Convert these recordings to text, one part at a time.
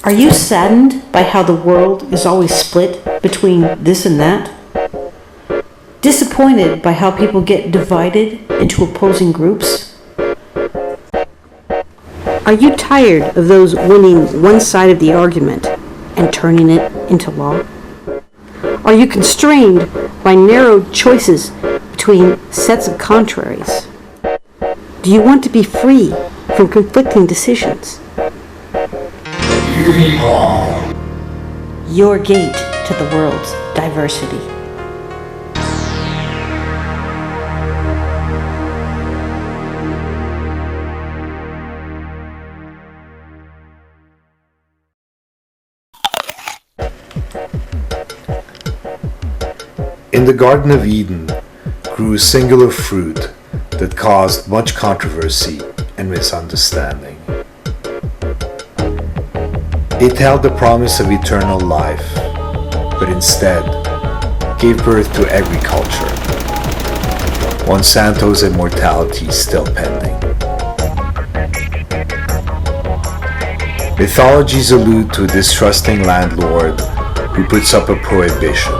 Are you saddened by how the world is always split between this and that? Disappointed by how people get divided into opposing groups? Are you tired of those winning one side of the argument and turning it into law? Are you constrained by narrow choices between sets of contraries? Do you want to be free from conflicting decisions? UNIPOM. Your gate to the world's diversity. In the Garden of Eden grew a singular fruit that caused much controversy and misunderstanding. It held the promise of eternal life, but instead gave birth to agriculture. Monsanto's immortality still pending. Mythologies allude to a distrusting landlord who puts up a prohibition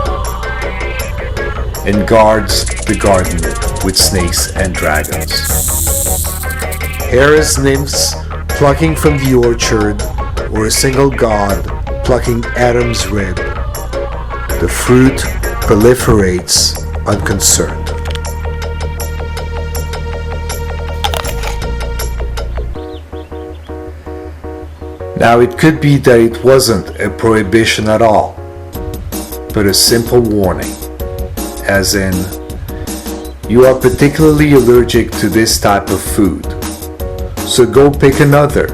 and guards the garden with snakes and dragons. Hera's nymphs plucking from the orchard, or a single god plucking Adam's rib. The fruit proliferates unconcerned. Now it could be that it wasn't a prohibition at all, but a simple warning, as in, you are particularly allergic to this type of food, so go pick another.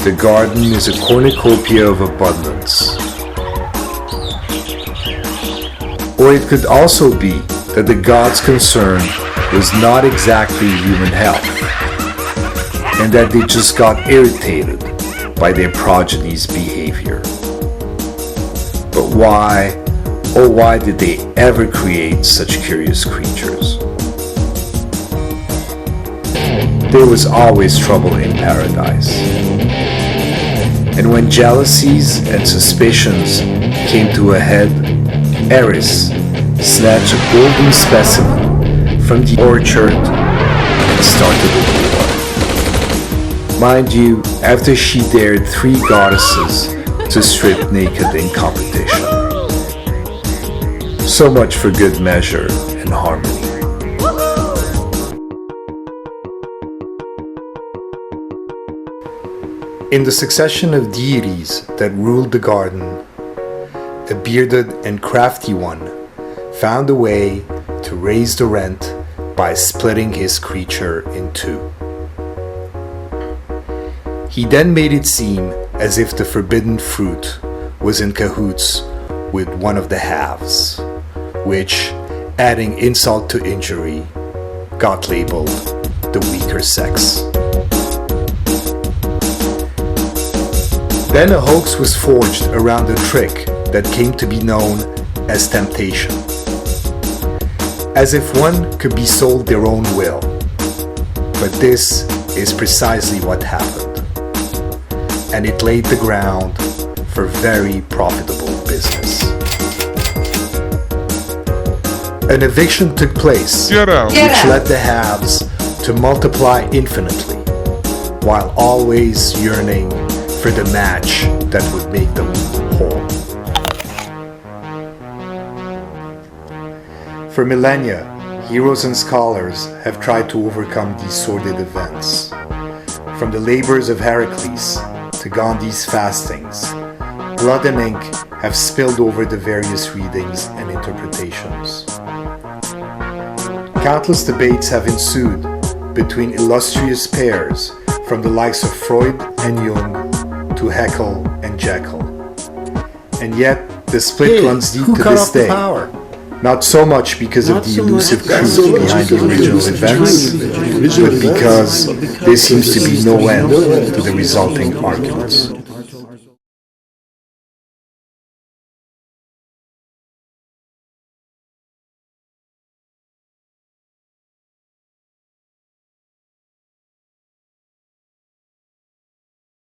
The garden is a cornucopia of abundance. Or it could also be that the god's concern was not exactly human health, and that they just got irritated by their progeny's behavior. But why, oh why did they ever create such curious creatures? There was always trouble in paradise. And when jealousies and suspicions came to a head, Eris snatched a golden specimen from the orchard and started a war. Mind you, after she dared 3 goddesses to strip naked in competition. So much for good measure and harmony. In the succession of deities that ruled the garden, a bearded and crafty one found a way to raise the rent by splitting his creature in 2. He then made it seem as if the forbidden fruit was in cahoots with one of the halves, which, adding insult to injury, got labeled the weaker sex. Then a hoax was forged around a trick that came to be known as temptation. As if one could be sold their own will. But this is precisely what happened. And it laid the ground for very profitable business. An eviction took place, which led the haves to multiply infinitely, while always yearning for the match that would make them whole. For millennia, heroes and scholars have tried to overcome these sordid events. From the labors of Heracles to Gandhi's fastings, blood and ink have spilled over the various readings and interpretations. Countless debates have ensued between illustrious pairs from the likes of Freud and Jung to Haeckel and Jekyll. And yet, the split runs deep to this day. Not so much because of the elusive truth behind the original events, but because there seems to be no end to the resulting arguments.